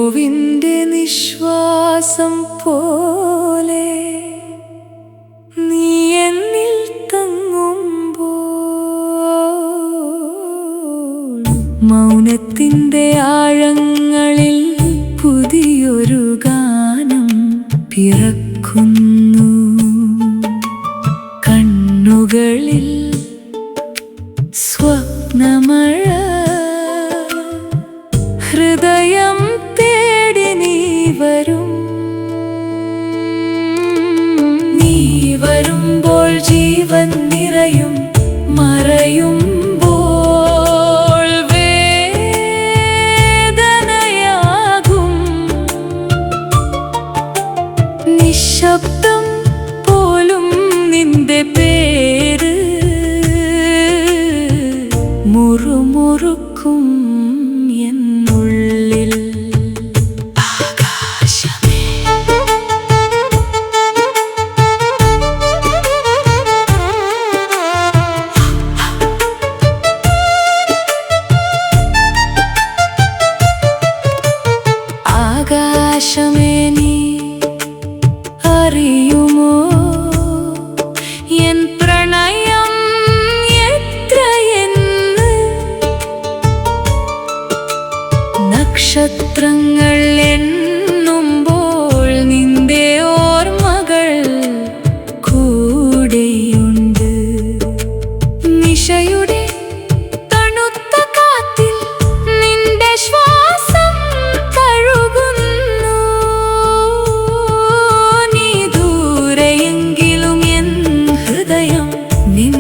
പൂവിൻ്റെ നിശ്വാസം പോലെ നീ എന്നിൽ തങ്ങുമ്പോൾ മൗനത്തിൻ്റെ ആഴങ്ങളിൽ പുതിയൊരു ഗാനം പിറക്കുന്നു. കണ്ണുകളിൽ സ്വപ്നമഴ, ഹൃദയം തേടി നീ വരും. നീ വരുമ്പോൾ ജീവൻ നിറയും, മറയുമ്പോൾ വേദനയാകും. നിശബ്ദം പോലും നിന്റെ പേര് മുറുമുറുക്കും എന്നുള്ളിൽ. ആകാശമേ, ആകാശമേ, നീ അറിയുമോ എൻ പ്രണയം എത്രയെന്ന്? നക്ഷത്രങ്ങൾ എണ്ണുമ്പോൾ നിന്റെ ഓർമ്മകൾ കൂടെയുണ്ട്. നിശയുടെ തണുത്ത കാറ്റിൽ നിന്റെ ശ്വാസം തഴുകുന്നു. നീ ദൂരെയെങ്കിലും എൻ ഹൃദയം നിൻ